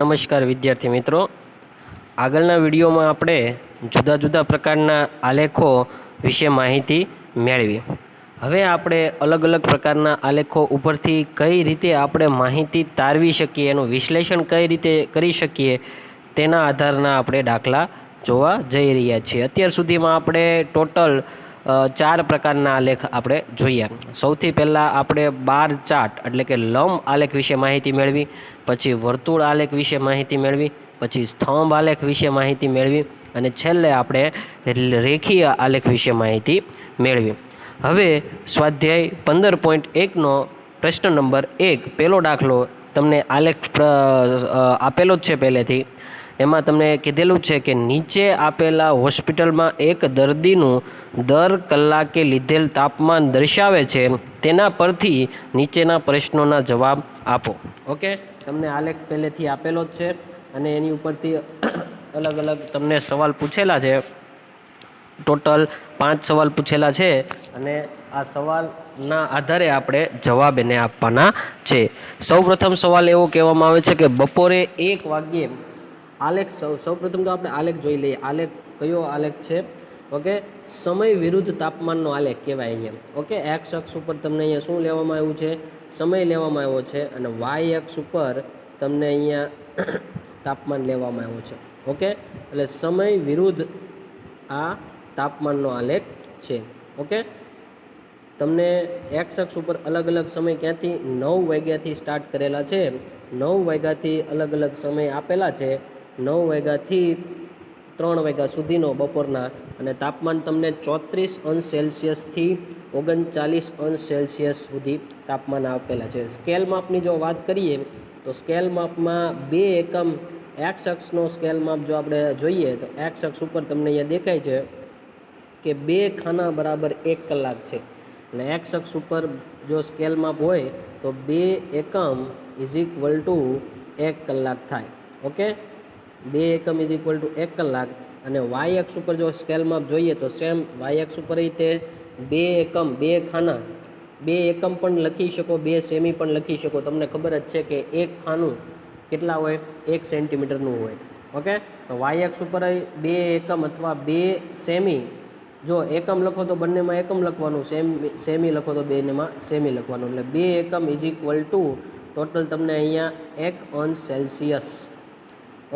નમસ્કાર વિદ્યાર્થી મિત્રો, આગળના વિડીયોમાં આપણે જુદા જુદા પ્રકારના આલેખો વિશે માહિતી મેળવી. હવે આપણે અલગ અલગ પ્રકારના આલેખો ઉપરથી કઈ રીતે આપણે માહિતી તારવી શકીએ, એનું વિશ્લેષણ કઈ રીતે કરી શકીએ તેના આધારના આપણે દાખલા જોવા જઈ રહ્યા છીએ. અત્યાર સુધીમાં આપણે ટોટલ 4 પ્રકારના આલેખ આપણે જોઈએ. સૌથી પહેલાં આપણે બાર ચાર્ટ એટલે કે લંબ આલેખ વિશે માહિતી મેળવી, પછી વર્તુળ આલેખ વિશે માહિતી મેળવી, પછી સ્તંભ આલેખ વિશે માહિતી મેળવી અને છેલ્લે આપણે રેખીય આલેખ વિશે માહિતી મેળવી. હવે સ્વાધ્યાય 15.1નો પ્રશ્ન નંબર 1 પહેલો દાખલો તમને આલેખ આપેલો જ છે પહેલેથી. એમાં તમને કીધેલું છે કે નીચે આપેલા હોસ્પિટલમાં એક દર્દીનું દર કલાકે લીધેલ તાપમાન દર્શાવે છે, તેના પરથી નીચેના પ્રશ્નોના જવાબ આપો. ઓકે, તમને આલેખ પહેલેથી આપેલો જ છે અને એની ઉપરથી અલગ અલગ તમને સવાલ પૂછેલા છે. ટોટલ 5 સવાલ પૂછેલા છે અને આ સવાલના આધારે આપણે જવાબ એને આપવાના છે. સૌપ્રથમ સવાલ એવો કહેવામાં આવે છે કે બપોરે 1 વાગ્યે આલેખ સૌપ્રથમ તો આપણે આલેખ જોઈ લઈએ. આલેખ કયો આલેખ છે? ઓકે, સમય વિરુદ્ધ તાપમાનનો આલેખ કહેવાય અહીંયા. ઓકે, એક્સ અક્ષ ઉપર તમને અહીંયા શું લેવામાં આવ્યું છે? સમય લેવામાં આવ્યો છે અને વાય અક્ષ ઉપર તમને અહીંયા તાપમાન લેવામાં આવ્યું છે. ઓકે, એટલે સમય વિરુદ્ધ આ તાપમાનનો આલેખ છે. ઓકે, તમને એક્સ અક્ષ ઉપર અલગ અલગ સમય ક્યાંથી 9 વાગ્યાથી સ્ટાર્ટ કરેલા છે. 9 વાગ્યાથી અલગ અલગ સમય આપેલા છે. 9 વાગ્યાથી 3 વાગ્યા સુધીનો બપોરના, અને તાપમાન તમને 34°C થી 39°C સુધી તાપમાન આપેલા છે. સ્કેલ માપની જો વાત કરીએ તો સ્કેલ માપમાં 2 એકમ એક્સ અક્ષનો સ્કેલ માપ જો આપણે જોઈએ તો એક્સ અક્ષ ઉપર તમને અહીંયા દેખાય છે કે 2 ખાના બરાબર 1 કલાક છે. એટલે એક્સ અક્ષ ઉપર જો સ્કેલ માપ હોય તો 2 એકમ = 1 કલાક થાય. ઓકે, 2 એકમ = 1 કલાક. અને વાય અક્ષ ઉપર જો સ્કેલ માપ જોઈએ તો સેમ વાય અક્ષ ઉપર તે 2 એકમ 2 ખાના 2 એકમ પણ લખી શકો, 2 સેમી પણ લખી શકો. તમને ખબર જ છે કે એક ખાનું કેટલા હોય? 1 સેન્ટીમીટરનું હોય. ઓકે, તો વાય અક્ષ ઉપર 2 એકમ અથવા 2 સેમી. જો એકમ લખો તો બંનેમાં એકમ લખવાનું, સેમી લખો તો બંનેમાં સેમી લખવાનું. એટલે 2 એકમ = ટોટલ તમને અહીંયા 1°C.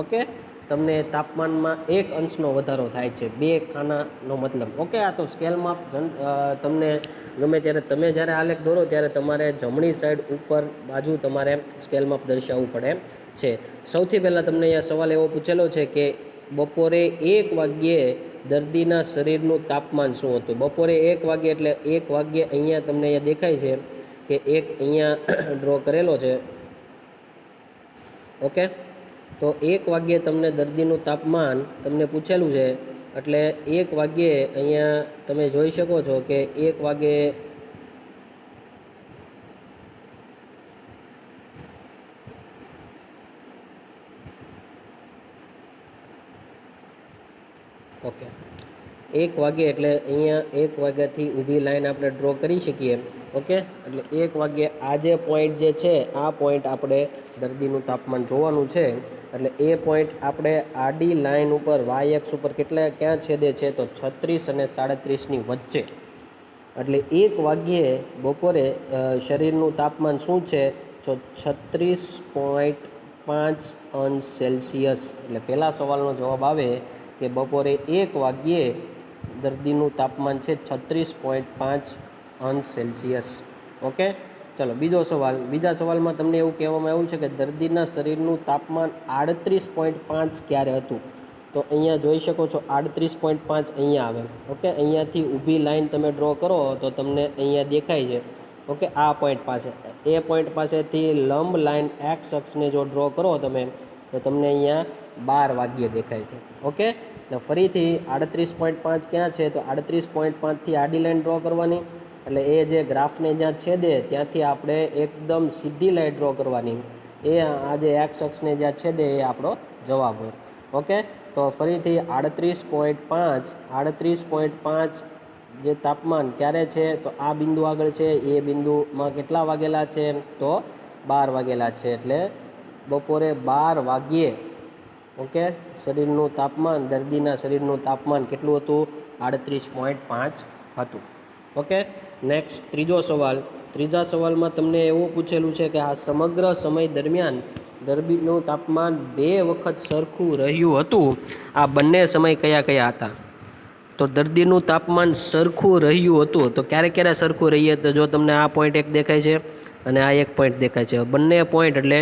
ઓકે, તમને તાપમાનમાં 1 અંશનો વધારો થાય છે, 2 ખાનાનો મતલબ. ઓકે, આ તો સ્કેલ માપ તમને ગમે ત્યારે તમે જ્યારે આલેખ દોરો ત્યારે તમારે જમણી સાઈડ ઉપર બાજુ તમારે સ્કેલ માપ દર્શાવવું પડે છે. સૌથી પહેલાં તમને અહીંયા સવાલ એવો પૂછેલો છે કે બપોરે 1 વાગ્યે દર્દીના શરીરનું તાપમાન શું હતું? બપોરે 1 વાગ્યે એટલે 1 વાગ્યે અહીંયા તમને અહીંયા દેખાય છે કે એક અહીંયા ડ્રો કરેલો છે. ઓકે, તો 1 વાગ્યે તમને દર્દીનું તાપમાન તમને પૂછેલું છે. એટલે 1 વાગ્યે અહીંયા તમે જોઈ શકો છો કે 1 વાગ્યે ઓકે 1 વાગ્યે એટલે અહીંયા 1 વાગ્યાથી ઊભી લાઈન આપણે ડ્રો કરી શકીએ. ઓકે, એટલે 1 વાગ્યે આ જે પોઈન્ટ જે છે આ પોઈન્ટ આપણે દર્દીનું તાપમાન જોવાનું છે. એટલે એ પોઈન્ટ આપણે આડી લાઈન ઉપર વાય અક્ષ ઉપર ક્યાં છેદે છે? તો 36 અને 37ની વચ્ચે. એટલે 1 વાગ્યે બપોરે શરીરનું તાપમાન શું છે? તો 36.5°C. એટલે પહેલા સવાલનો જવાબ આવે કે બપોરે 1 વાગ્યે દર્દીનું તાપમાન છે 36.5°C. ઓકે, ચલો બીજો સવાલ. બીજા સવાલમાં તમને એવું કહેવામાં આવ્યું છે કે દર્દીના શરીરનું તાપમાન 38.5 ક્યારે હતું? તો અહીંયા જોઈ શકો છો 38.5 અહીંયા આવે. ઓકે, અહીંયાથી ઊભી લાઈન તમે ડ્રો કરો તો તમને અહીંયા દેખાય છે. ઓકે, આ પોઈન્ટ પાસે, એ પોઈન્ટ પાસેથી લંબ લાઈન એક્સ અક્ષને જો ડ્રો કરો તમે તો તમને અહીંયા 12 વાગ્યે દેખાય છે. ઓકે, એટલે ફરીથી 38.5 ક્યાં છે? તો 38.5થી આડી લાઈન ડ્રો કરવાની. એટલે એ જે ગ્રાફને જ્યાં છેદે ત્યાંથી આપણે એકદમ સીધી લાઈન ડ્રો કરવાની. એ આ જે એક્સ અક્ષને જ્યાં છેદે એ આપણો જવાબ હોય. ઓકે, તો ફરીથી 38.5 જે તાપમાન ક્યારે છે? તો આ બિંદુ આગળ છે. એ બિંદુમાં કેટલા વાગેલા છે? તો 12 વાગેલા છે. એટલે બપોરે 12 વાગ્યે ઓકે શરીરનું તાપમાન દર્દીના શરીરનું તાપમાન કેટલું હતું 38.5 હતું ઓકે નેક્સ્ટ ત્રીજા સવાલમાં તમને એવું પૂછેલું છે કે આ સમગ્ર સમય દરમિયાન દર્દીનું તાપમાન 2 વખત સરખું રહ્યું હતું આ બંને સમય કયા હતા તો દર્દીનું તાપમાન સરખું રહ્યું હતું તો ક્યારે સરખું રહીએ તો જો તમને આ પોઈન્ટ એક દેખાય છે અને આ એક પોઈન્ટ દેખાય છે બંને પોઈન્ટ એટલે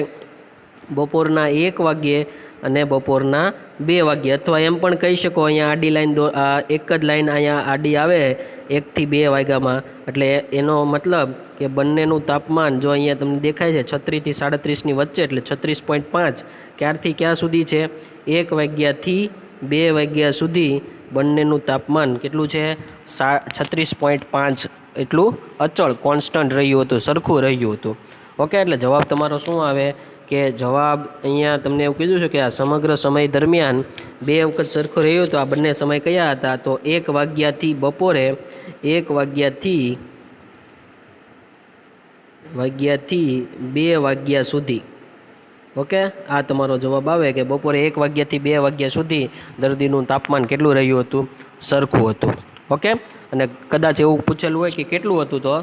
બપોરના 1 વાગ્યે અને બપોરના 2 વાગ્યે અથવા એમ પણ કહી શકો અહીંયા આડી લાઈન એક જ લાઈન અહીંયા આડી આવે 1 થી 2 વાગ્યામાં એટલે એનો મતલબ કે બંનેનું તાપમાન જો અહીંયા તમને દેખાય છે 36 થી 37ની વચ્ચે એટલે 36.5 ક્યારથી ક્યાં સુધી છે 1 વાગ્યાથી 2 વાગ્યા સુધી બંનેનું તાપમાન કેટલું છે 36.5 એટલું અચળ કોન્સ્ટન્ટ રહ્યું હતું સરખું રહ્યું હતું ઓકે એટલે જવાબ તમારો શું આવે કે જવાબ અહીંયા તમને એવું કીધું છે કે આ સમગ્ર સમય દરમિયાન 2 વખત સરખું રહ્યું તો આ બંને સમય કયા હતા તો 1 વાગ્યાથી બપોરે 1 વાગ્યાથી 2 વાગ્યા સુધી ઓકે આ તમારો જવાબ આવે કે બપોરે 1 વાગ્યાથી 2 વાગ્યા સુધી દર્દીનું તાપમાન કેટલું રહ્યું હતું સરખું હતું ઓકે અને કદાચ એવું પૂછેલું હોય કે કેટલું હતું તો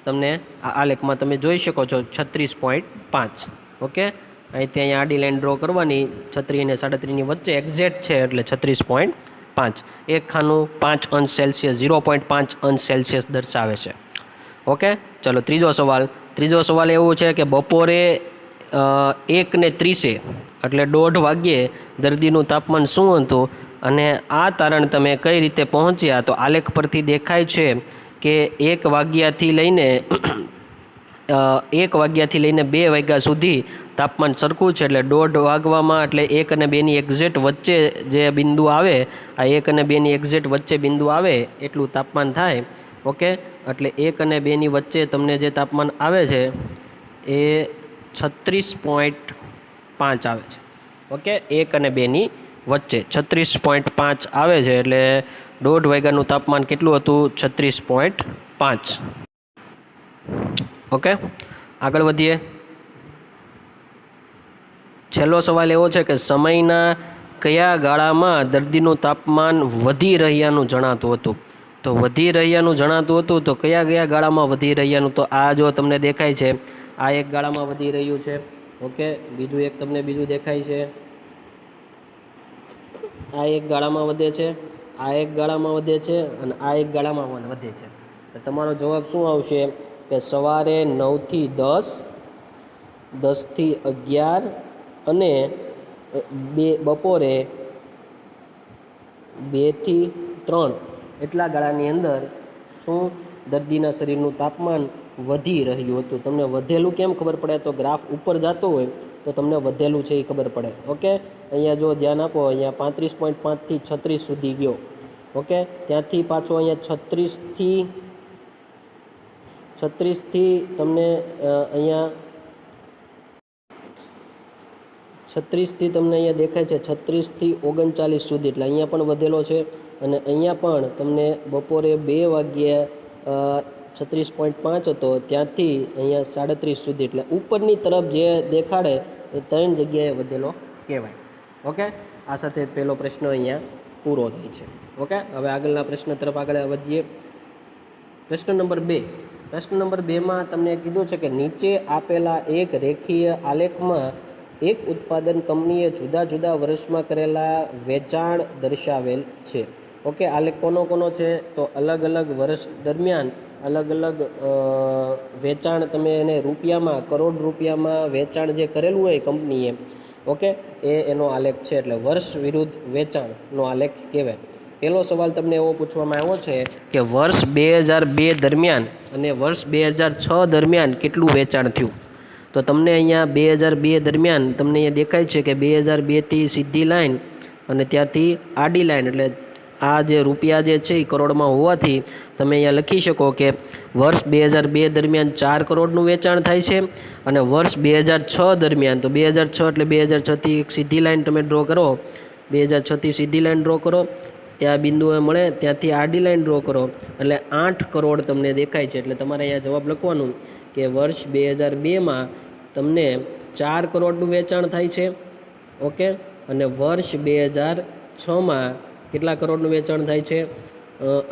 તમને આ આલેખમાં તમે જોઈ શકો છો 36.5 ઓકે અહીંથી અહીંયા આડી લાઈન ડ્રો કરવાની 36 અને 37ની વચ્ચે એક્ઝેક્ટ છે એટલે 36.5 એક ખાનું 5 અંશ સેલ્સિયસ 0.5 અંશ સેલ્સિયસ દર્શાવે છે ઓકે ચલો ત્રીજો સવાલ એવું છે કે બપોરે 1:30 એટલે 1:30 વાગ્યે દર્દીનું તાપમાન શું હતું અને આ તારણ તમે કઈ રીતે પહોંચ્યા તો આલેખ પરથી દેખાય છે કે 1 વાગ્યાથી લઈને 2 વાગ્યા સુધી તાપમાન સરખું છે એટલે 1:30 વાગવામાં એટલે 1 અને 2ની એક્ઝેક્ટ વચ્ચે જે બિંદુ આવે આ 1 અને 2ની એક્ઝેક્ટ વચ્ચે બિંદુ આવે એટલું તાપમાન થાય ઓકે એટલે 1 અને 2ની વચ્ચે તમને જે તાપમાન આવે છે એ 36.5 આવે છે ઓકે 1 અને 2ની વચ્ચે 36.5 આવે છે એટલે 1:30 વાગ્યાનું તાપમાન કેટલું હતું 36.5 ઓકે આગળ વધીએ છેલ્લો સવાલ એવો છે કે સમયના કયા ગાળામાં દર્દીનું તાપમાન વધી રહ્યાનું જણાતું હતું તો વધી રહ્યાનું જણાતું હતું તો કયા ગાળામાં વધી રહ્યાનું તો આ જો તમને દેખાય છે આ એક ગાળામાં વધી રહ્યું છે ઓકે બીજું એક તમને બીજું દેખાય છે આ એક ગાળામાં વધે છે આ એક ગાળામાં વધે છે અને આ એક ગાળામાં વધે છે તમારો જવાબ શું આવશે કે સવારે 9 થી 10 10 થી 11 અને બપોરે 2 થી 3 એટલા ગાળાની અંદર શું દર્દીના શરીરનું તાપમાન વધી રહ્યું હતું તમને વધેલું કેમ ખબર પડે તો ગ્રાફ ઉપર જતો હોય તો તમને વધેલું છે એ ખબર પડે ઓકે અહીંયા જો ધ્યાન આપો અહીંયા 35.5 થી 36 સુધી ગયો ઓકે ત્યાંથી પાછો અહીંયા 36 થી તમને અહીંયા 36 થી તમને અહીંયા દેખાય છે 36 થી 39 સુધી એટલે અહીંયા પણ વધેલો છે અને અહીંયા પણ તમને બપોરે 2 વાગ્યે 36.5 હતો ત્યાંથી અહીંયા 37 સુધી એટલે ઉપરની તરફ જે દેખાડે એ 3 જગ્યાએ વધેલો કહેવાય ઓકે આ સાથે પહેલો પ્રશ્ન અહીંયા પૂરો થાય છે ઓકે હવે આગળના પ્રશ્ન તરફ આગળ વધીએ પ્રશ્ન નંબર 2માં તમને કીધું છે કે નીચે આપેલા એક રેખીય આલેખમાં એક ઉત્પાદન કંપનીએ જુદા જુદા વર્ષમાં કરેલા વેચાણ દર્શાવેલ છે ઓકે આલેખ કોનો છે તો અલગ અલગ વર્ષ દરમિયાન અલગ અલગ વેચાણ તમે એને રૂપિયામાં કરોડ રૂપિયામાં વેચાણ જે કરેલું હોય કંપનીએ ઓકે એનો આલેખ છે એટલે વર્ષ વિરુદ્ધ વેચાણનો આલેખ કહેવાય પહેલો સવાલ તમને એવો પૂછવામાં આવ્યો છે કે વર્ષ 2002 દરમિયાન અને વર્ષ 2006 દરમિયાન કેટલું વેચાણ થયું તો તમને અહીંયા 2002 દરમિયાન તમને અહીંયા દેખાય છે કે 2002થી સીધી લાઈન અને ત્યાંથી આડી લાઈન એટલે આ જે રૂપિયા જે છે એ કરોડમાં હોવાથી તમે અહીંયા લખી શકો કે વર્ષ 2002 દરમિયાન 4 કરોડનું વેચાણ થાય છે અને વર્ષ 2006 દરમિયાન તો 2006 એટલે 2006થી એક સીધી લાઈન તમે ડ્રો કરો 2006થી સીધી લાઈન ડ્રો કરો ત્યાં બિંદુએ મળે ત્યાંથી આડી લાઈન ડ્રો કરો એટલે 8 કરોડ તમને દેખાય છે એટલે તમારે અહીંયા જવાબ લખવાનું કે વર્ષ 2002માં તમને 4 કરોડનું વેચાણ થાય છે. ઓકે, અને વર્ષ 2006માં કેટલા કરોડનું વેચાણ થાય છે?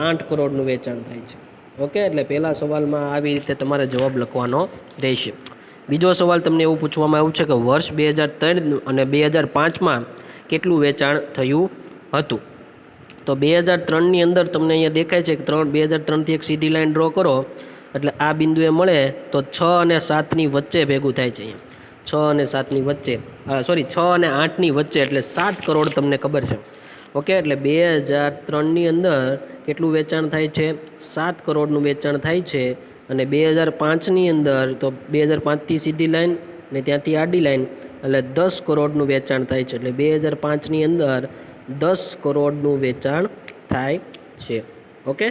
8 કરોડનું વેચાણ થાય છે. ઓકે, એટલે પહેલા સવાલમાં આવી રીતે તમારે જવાબ લખવાનો રહેશે. બીજો સવાલ તમને એવું પૂછવામાં આવ્યું છે કે વર્ષ 2003 અને 2005માં કેટલું વેચાણ થયું હતું? તો 2003ની અંદર તમને અહીંયા દેખાય છે કે 2003થી એક સીધી લાઈન ડ્રો કરો એટલે આ બિંદુએ મળે તો 6 અને 7ની વચ્ચે ભેગું થાય છે. અહીંયા 6 અને 7ની વચ્ચે, 6 અને 8ની વચ્ચે, એટલે 7 કરોડ તમને ખબર છે. ઓકે, એટલે 2003ની અંદર કેટલું વેચાણ થાય છે? 7 કરોડનું વેચાણ થાય છે. અને 2005ની અંદર તો 2005થી સીધી લાઈન ને ત્યાંથી આડી લાઈન એટલે 10 કરોડનું વેચાણ થાય છે. એટલે 2005ની અંદર 10 કરોડનું વેચાણ થાય છે. ઓકે,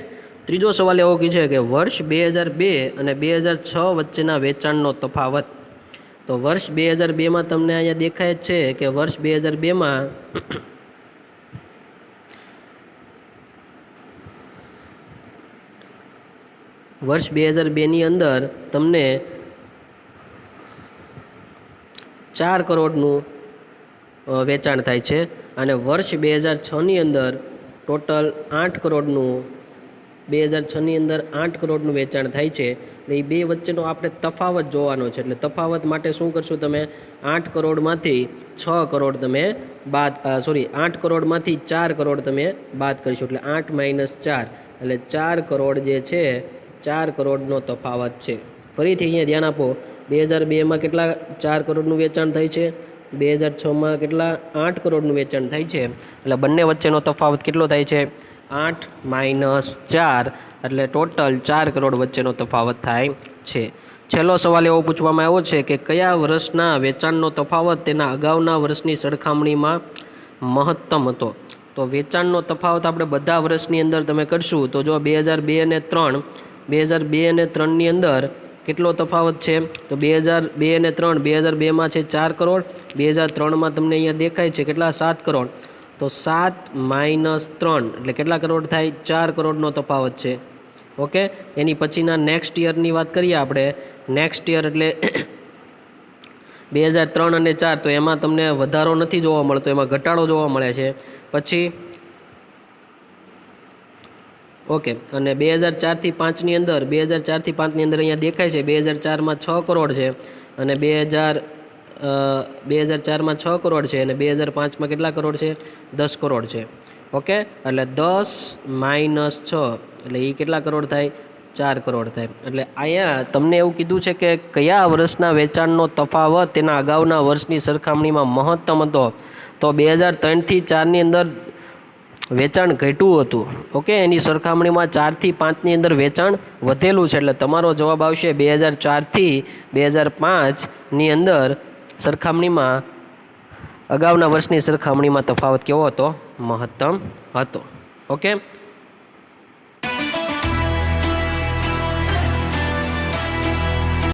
ત્રીજો સવાલ એવો કહે છે કે વર્ષ 2002 અને 2006 વચ્ચેના વેચાણનો તફાવત. તો વર્ષ 2002માં તમને અહીંયા દેખાય છે કે વર્ષ 2002માં વર્ષ 2002ની અંદર તમને 4 કરોડનું વેચાણ થાય છે. અને વર્ષ 2006ની અંદર ટોટલ 8 કરોડનું 2006ની અંદર 8 કરોડનું વેચાણ થાય છે. એટલે એ બે વચ્ચેનો આપણે તફાવત જોવાનો છે. એટલે તફાવત માટે શું કરશું? તમે 8 કરોડમાંથી 6 કરોડ તમે બાદ 8 કરોડમાંથી 4 કરોડ તમે બાદ કરીશું. એટલે 8 - 4 એટલે 4 કરોડ જે છે 4 કરોડનો તફાવત છે. ફરીથી અહીંયા ધ્યાન આપો, 2002માં કેટલા 4 કરોડનું વેચાણ થાય છે? 2006માં કેટલા 8 કરોડનું વેચાણ થાય છે. એટલે બંને વચ્ચેનો તફાવત કેટલો થાય છે? 8 - 4 એટલે ટોટલ 4 કરોડ વચ્ચેનો તફાવત થાય છે. છેલ્લો સવાલ એવો પૂછવામાં આવ્યો છે કે કયા વર્ષના વેચાણનો તફાવત તેના અગાઉના વર્ષની સરખામણીમાં મહત્તમ હતો? તો વેચાણનો તફાવત આપણે બધા વર્ષની અંદર તમે કરશું તો જો 2002 અને 3ની અંદર કેટલો તફાવત છે? તો 2002 અને 3, 2002માં છે 4 કરોડ, 2003માં તમને અહીંયા દેખાય છે કેટલા? 7 કરોડ. તો 7 - 3 એટલે કેટલા કરોડ થાય? 4 કરોડનો તફાવત છે. ઓકે, એની પછીના નેક્સ્ટ યરની વાત કરીએ આપણે. નેક્સ્ટ યર એટલે 2003 અને 4, તો એમાં તમને વધારો નથી જોવા મળતો, એમાં ઘટાડો જોવા મળે છે. પછી ઓકે, અને 2004થી 5ની અંદર 2004થી 5ની અંદર અહીંયા દેખાય છે 2004માં 6 કરોડ છે અને 2004માં 6 કરોડ છે અને 2005માં કેટલા કરોડ છે? 10 કરોડ છે. ઓકે, એટલે 10 - 6 એટલે એ કેટલા કરોડ થાય? 4 કરોડ થાય. એટલે અહીંયા તમને એવું કીધું છે કે કયા વર્ષના વેચાણનો તફાવત તેના અગાઉના વર્ષની સરખામણીમાં મહત્તમ હતો? તો 2003થી 4ની અંદર વેચાણ ઘટ્યું હતું. ઓકે, એની સરખામણીમાં 4થી 5ની અંદર વેચાણ વધેલું છે. એટલે તમારો જવાબ આવશે 2004થી 2005ની અંદર સરખામણીમાં અગાઉના વર્ષની સરખામણીમાં તફાવત કેવો હતો? મહત્તમ હતો. ઓકે.